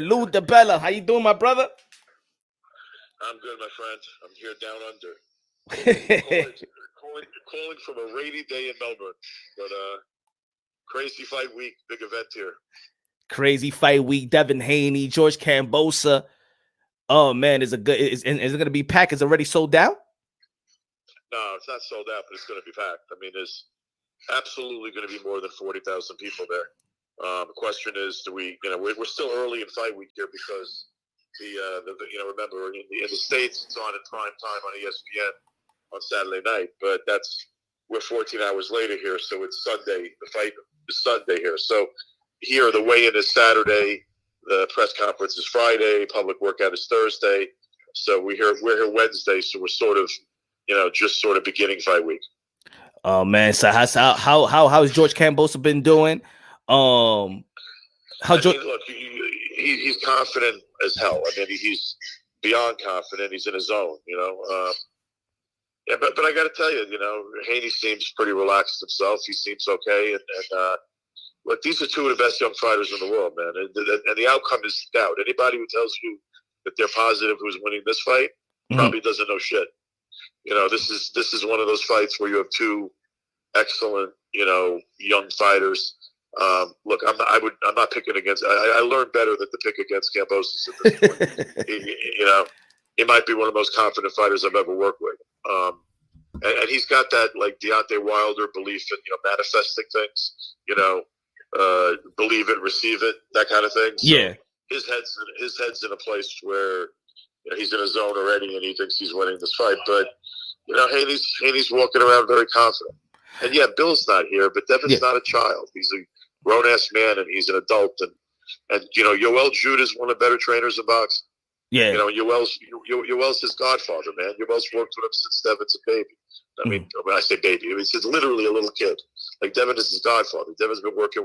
Lou Dibella, how you doing, my brother? I'm good, my friend. I'm here down under. calling from a rainy day in Melbourne, but crazy fight week, big event here. Crazy fight week. Devin Haney, George Kambosos. Oh man, is it going to be packed? Is it already sold out? No, it's not sold out, but it's going to be packed. I mean, there's absolutely going to be more than 40,000 people there. The question is, do we? We're still early in fight week here because remember in the States it's on in prime time on ESPN on Saturday night, but we're 14 hours later here, so it's Sunday. The fight is Sunday here, so here the weigh-in is Saturday, the press conference is Friday, public workout is Thursday, so we're here Wednesday, so we're sort of just sort of beginning fight week. Oh man, so how's George Kambosos been doing? Look, he's confident as hell. I mean, he's beyond confident. He's in his zone, Yeah, but I got to tell you, Haney seems pretty relaxed himself. He seems okay, and look, these are two of the best young fighters in the world, man. And the outcome is doubt. Anybody who tells you that they're positive who's winning this fight probably doesn't know shit. This is one of those fights where you have two excellent, young fighters. Look, I'm not picking against. I learned better than to pick against Kambosos at this point. He might be one of the most confident fighters I've ever worked with. And he's got that like Deontay Wilder belief in manifesting things. Believe it, receive it, that kind of thing. So yeah, his head's in a place where he's in a zone already, and he thinks he's winning this fight. But Haney's walking around very confident. And yeah, Bill's not here, but Devin's not a child. He's a grown-ass man, and he's an adult. And Yoel Jude is one of the better trainers in boxing. Yeah. Yoel's his godfather, man. Yoel's worked with him since Devin's a baby. I mean, when I say baby, it's literally a little kid. Like, Devin is his godfather. Yoel's been working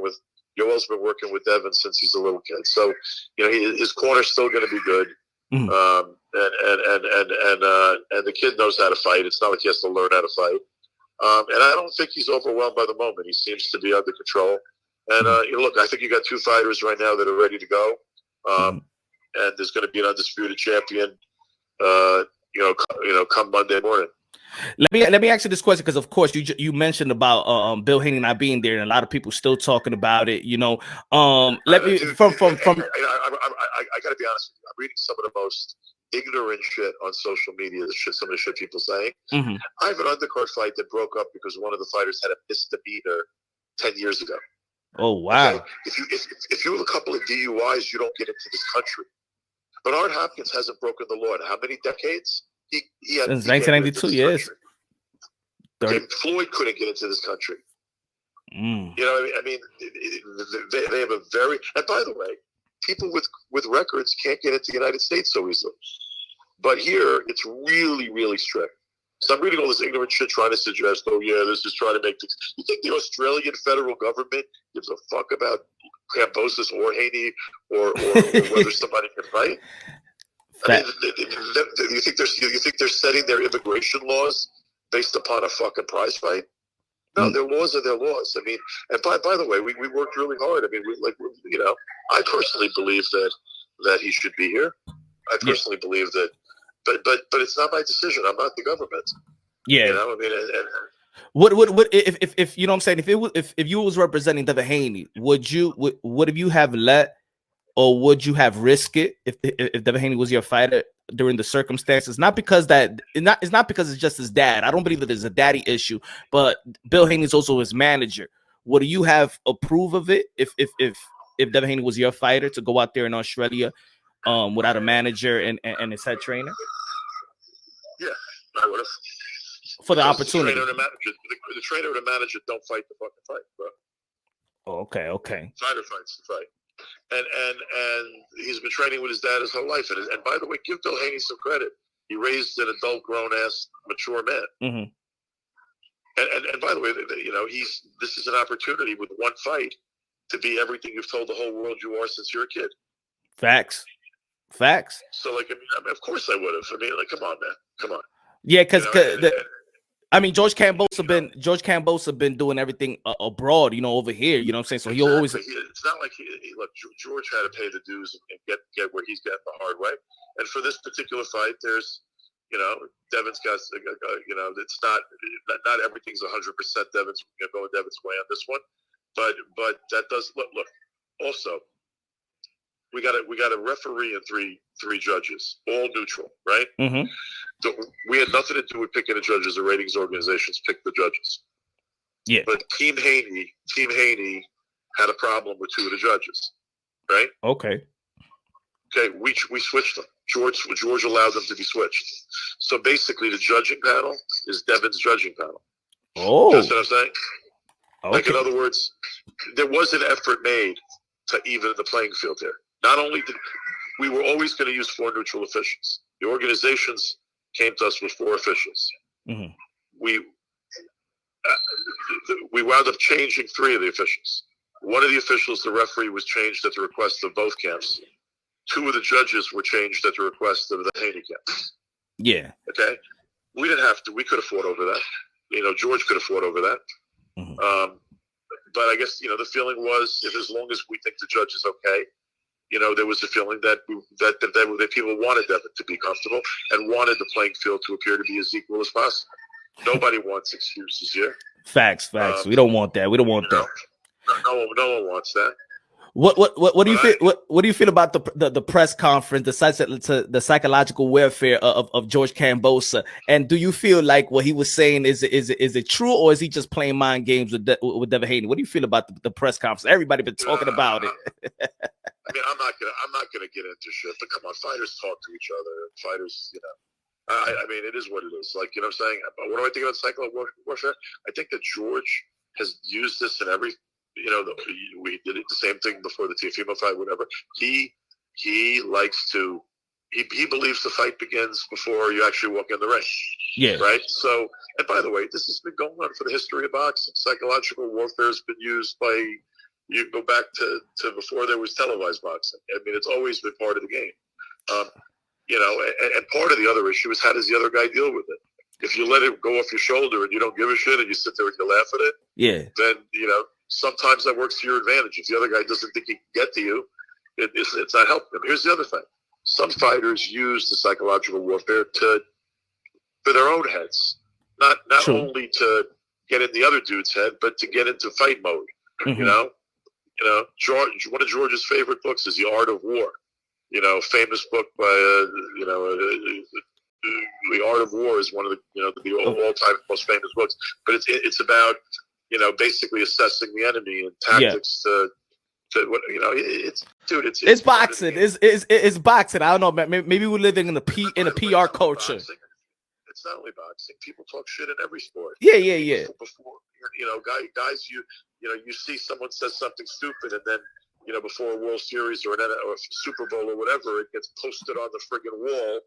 with Devin since he's a little kid. So, his corner's still going to be good. And the kid knows how to fight. It's not like he has to learn how to fight. And I don't think he's overwhelmed by the moment. He seems to be under control. And look, I think you got two fighters right now that are ready to go. And there's going to be an undisputed champion, come Monday morning. Let me ask you this question, because of course you mentioned about Bill Haney not being there, and a lot of people still talking about it. I got to be honest with you. I'm reading some of the most ignorant shit on social media. Some of the shit people saying. I have an undercard fight that broke up because one of the fighters had a misdemeanor 10 years ago. Oh wow! Okay? If you have a couple of DUIs, you don't get into this country. Bernard Hopkins hasn't broken the law in how many decades? He had since 1992 years. Floyd couldn't get into this country. I mean, they have a very. And by the way, people with records can't get into the United States so easily. But here, it's really, really strict. So I'm reading all this ignorant shit trying to suggest, this is trying to make things. You think the Australian federal government gives a fuck about Kambosos or Haney or whether somebody can fight? I mean, you think they're setting their immigration laws based upon a fucking prize fight? No, their laws are their laws. I mean, and by the way, we worked really hard. I mean, I personally believe that he should be here. I personally believe that, but it's not my decision. I'm not the government. Yeah. I mean, what if you know what I'm saying? If you was representing Devin Haney, would you have let, or would you have risked it if Devin Haney was your fighter during the circumstances? Not because it's not because it's just his dad. I don't believe that there's a daddy issue, but Bill Haney is also his manager. Would you have approved of it if Devin Haney was your fighter to go out there in Australia without a manager and his head trainer? Yeah, I would have. For the opportunity. The trainer and the manager don't fight the fucking fight, bro. Oh, okay. Fighter fights the fight. And he's been training with his dad his whole life. And by the way, give Bill Haney some credit. He raised an adult, grown-ass, mature man. And by the way, this is an opportunity with one fight to be everything you've told the whole world you are since you're a kid. Facts. So, like, I mean, of course I would have. I mean, like, come on, man. Come on. Yeah, because I mean, George Kambosos been doing everything abroad, over here. You know what I'm saying? So he always. It's not like look. George had to pay the dues and get where he's getting the hard way. And for this particular fight, there's, Devin's got, it's not everything's 100% Devin's going Devin's way on this one, but that does look. Also, we got a referee and three judges, all neutral, right? Mm-hmm. So we had nothing to do with picking the judges. The ratings organizations picked the judges. Yeah. But Team Haney had a problem with two of the judges, right? Okay, we switched them. George allowed them to be switched. So basically, the judging panel is Devin's judging panel. Oh. That's what I'm saying? Okay. Like, in other words, there was an effort made to even the playing field here. Not only did we were always going to use 4 neutral officials. The organizations came to us with 4 officials. Mm-hmm. We wound up changing 3 of the officials. One of the officials, the referee, was changed at the request of both camps. 2 of the judges were changed at the request of the Haney camp. Yeah. Okay. We didn't have to. We could have fought over that. George could have fought over that. Mm-hmm. But I guess the feeling was, if as long as we think the judge is okay, there was a feeling that people wanted Devin to be comfortable and wanted the playing field to appear to be as equal as possible. Nobody wants excuses here. Facts. We don't want that. We don't want that. No one wants that. What do you feel? What do you feel about the press conference, the psychological warfare of George Kambosos? And do you feel like what he was saying is it true, or is he just playing mind games with Devin Haney? What do you feel about the press conference? Everybody been talking about it. I mean, I'm not gonna get into shit. But come on, fighters talk to each other. Fighters, I mean, it is what it is. Like, what I'm saying? What do I think about psychological warfare? I think that George has used this in every. We did it the same thing before the Teofimo fight, whatever. He likes to. He believes the fight begins before you actually walk in the ring. Yeah. Right. So, and by the way, this has been going on for the history of boxing. Psychological warfare has been used by. You go back to before there was televised boxing. I mean, it's always been part of the game. And part of the other issue is, how does the other guy deal with it? If you let it go off your shoulder and you don't give a shit and you sit there and you laugh at it, yeah, then sometimes that works to your advantage. If the other guy doesn't think he can get to you, it's not helping him. Here's the other thing: some fighters use the psychological warfare for their own heads, not True. only to get in the other dude's head, but to get into fight mode. Mm-hmm. George. One of George's favorite books is The Art of War. Famous book by The Art of War is one of the all-time most famous books. But it's about basically assessing the enemy and tactics to what it's boxing. It's boxing. I don't know, man. Maybe we're living in a PR culture. Boxing. It's not only boxing. People talk shit in every sport. Yeah. Before guys, you see someone says something stupid, and then before a World Series or a Super Bowl or whatever, it gets posted on the friggin' wall.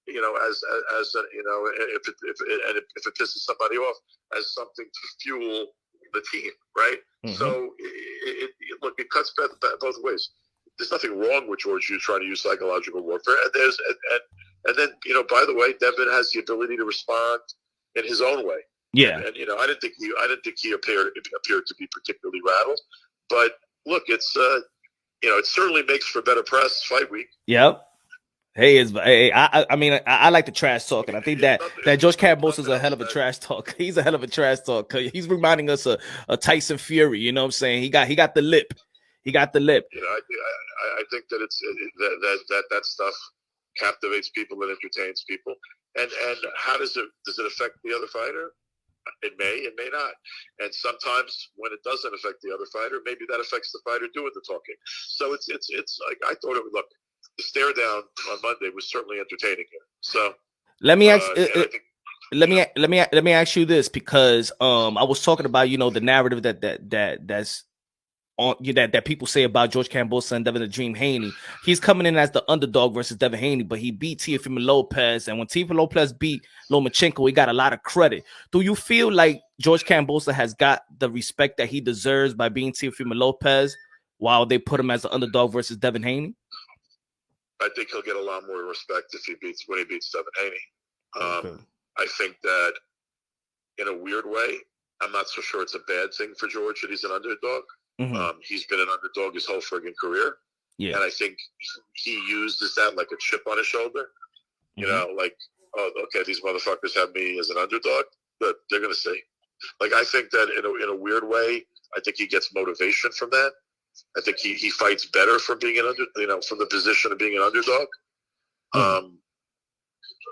If it pisses somebody off, as something to fuel the team, right? Mm-hmm. So it cuts both ways. There's nothing wrong with George trying to use psychological warfare, and then by the way, Devin has the ability to respond in his own way. Yeah, and I didn't think he appeared to be particularly rattled, but look, it's it certainly makes for better press fight week. Yep. I mean, I like the trash talk, and I think that George Kambosos is a hell of a trash talk. He's a hell of a trash talk. He's reminding us of Tyson Fury. You know what I'm saying? He got the lip. He got the lip. I think that that stuff captivates people and entertains people. And how does it affect the other fighter? It may not. And sometimes when it doesn't affect the other fighter, maybe that affects the fighter doing the talking. So it's like, I thought it would look. The stare down on Monday was certainly entertaining here. So let me ask. Let me ask you this, because I was talking about the narrative that's on that people say about George Kambosos and Devin the Dream Haney. He's coming in as the underdog versus Devin Haney, but he beat Teofimo Lopez, and when Teofimo Lopez beat Lomachenko, he got a lot of credit. Do you feel like George Kambosos has got the respect that he deserves by being Teofimo Lopez, while they put him as the underdog versus Devin Haney? I think he'll get a lot more respect when he beats Devin Haney. Okay. I think that in a weird way, I'm not so sure it's a bad thing for George that he's an underdog. He's been an underdog his whole friggin' career. Yeah. And I think he uses that like a chip on his shoulder. You know, like, oh, okay, these motherfuckers have me as an underdog, but they're going to see. Like, I think that in a weird way, I think he gets motivation from that. I think he fights better from being from the position of being an underdog.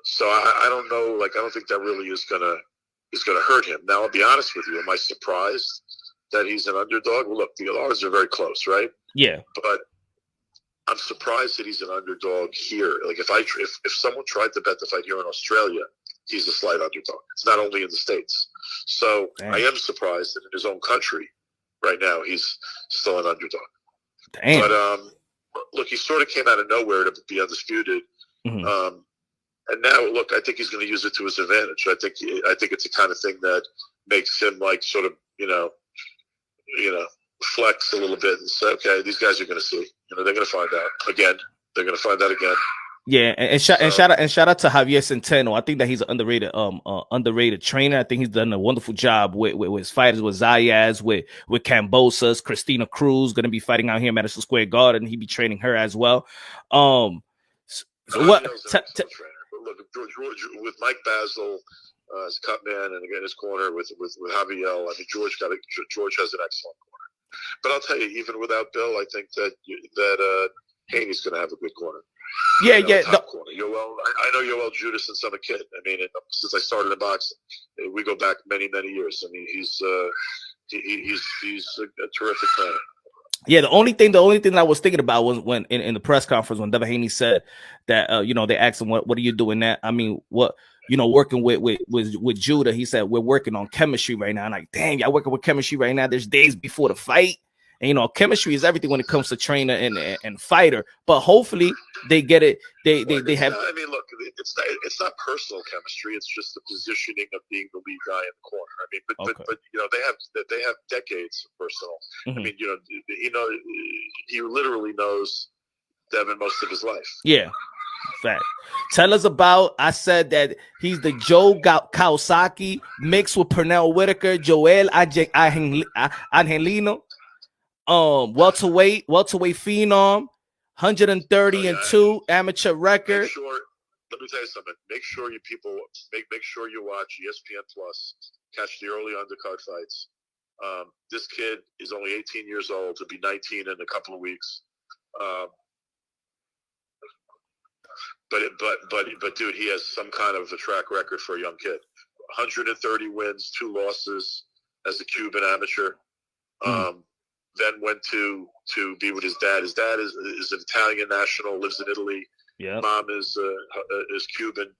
So I don't know. Like, I don't think that really is gonna hurt him. Now, I'll be honest with you. Am I surprised that he's an underdog? Well, look, the odds are very close, right? Yeah. But I'm surprised that he's an underdog here. Like, if someone tried to bet the fight here in Australia, he's a slight underdog. It's not only in the States. So I am surprised that in his own country right now he's still an underdog. Damn. But look, he sort of came out of nowhere to be undisputed. And now, look, I think he's going to use it to his advantage. I think it's the kind of thing that makes him like sort of flex a little bit and say, okay, these guys are going to see. They're going to find out again. They're going to find out again. Yeah, and shout out to Javier Centeno. I think that he's an underrated trainer. I think he's done a wonderful job with his fighters, with Zayas, with Kambosos, Christina Cruz, going to be fighting out here in Madison Square Garden. He be training her as well. So what? Look, George with Mike Basil as cut man, and again his corner with Javier. I mean, George has an excellent corner. But I'll tell you, even without Bill, I think that Haney's going to have a good corner. Yeah. Top corner. I know Yoel Judas since I'm a kid. I mean, since I started in boxing, we go back many years. I mean, he's a terrific trainer. Yeah, the only thing that I was thinking about was when in the press conference when Devin Haney said that they asked him what are you doing that? I mean, what working with Judah, he said we're working on chemistry right now. I'm like, damn, y'all working with chemistry right now. There's days before the fight. And chemistry is everything when it comes to trainer and fighter. But hopefully they get it. They have. I mean, look, it's not personal chemistry. It's just the positioning of being the lead guy in the corner. I mean, but they have decades of personal. I mean, he literally knows Devin most of his life. Yeah, fact. Tell us about. I said that he's the Joe Kawasaki mixed with Pernell Whitaker, Joel Angelino. Welterweight phenom, 130-2 amateur record. Let me tell you something. Make sure you watch ESPN Plus. Catch the early undercard fights. This kid is only 18 years old. He'll be 19 in a couple of weeks. But dude, he has some kind of a track record for a young kid. 130 wins, 2 losses as a Cuban amateur. Then went to be with his dad. His dad is an Italian national, lives in Italy. Yeah. Mom is Cuban.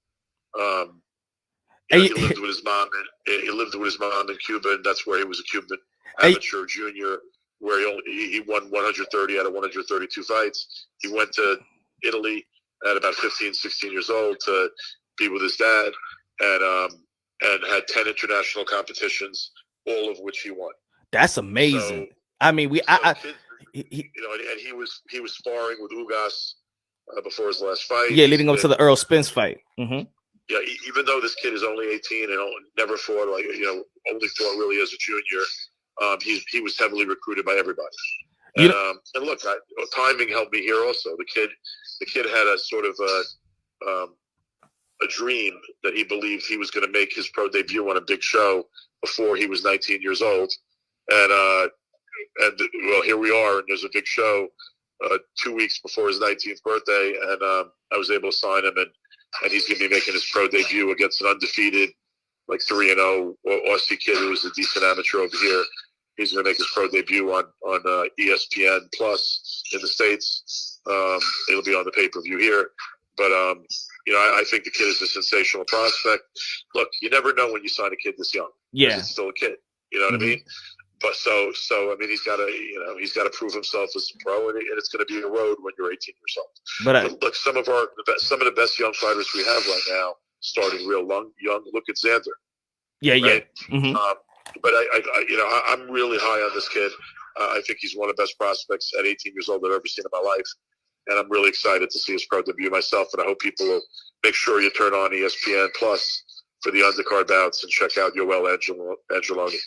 He lived with his mom. He lived with his mom in Cuba, and that's where he was a Cuban amateur junior, where he won 130 out of 132 fights. He went to Italy at about 15, 16 years old to be with his dad, and had 10 international competitions, all of which he won. That's amazing. So, I mean, and he was sparring with Ugas before his last fight. Yeah, leading up to the Earl Spence fight. Yeah, even though this kid is only 18 and never fought, only fought really as a junior, he was heavily recruited by everybody. And look, timing helped me here also. The kid had a sort of a dream that he believed he was going to make his pro debut on a big show before he was 19 years old, and well, here we are, and there's a big show 2 weeks before his 19th birthday, and I was able to sign him, and he's going to be making his pro debut against an undefeated, like 3-0 Aussie kid who was a decent amateur over here. He's going to make his pro debut on ESPN Plus in the States. It'll be on the pay-per-view here, but I think the kid is a sensational prospect. Look, you never know when you sign a kid this young. Yeah, it's still a kid. You know what I mean? But so I mean, he's got to prove himself as a pro, and it's going to be a road when you're 18 years old. But look, some of the best young fighters we have right now, starting real young. Look at Xander. Yeah, right? Yeah. But I'm really high on this kid. I think he's one of the best prospects at 18 years old I've ever seen in my life, and I'm really excited to see his pro debut myself. And I hope people will make sure you turn on ESPN Plus for the undercard bouts and check out Yoel Angeloni.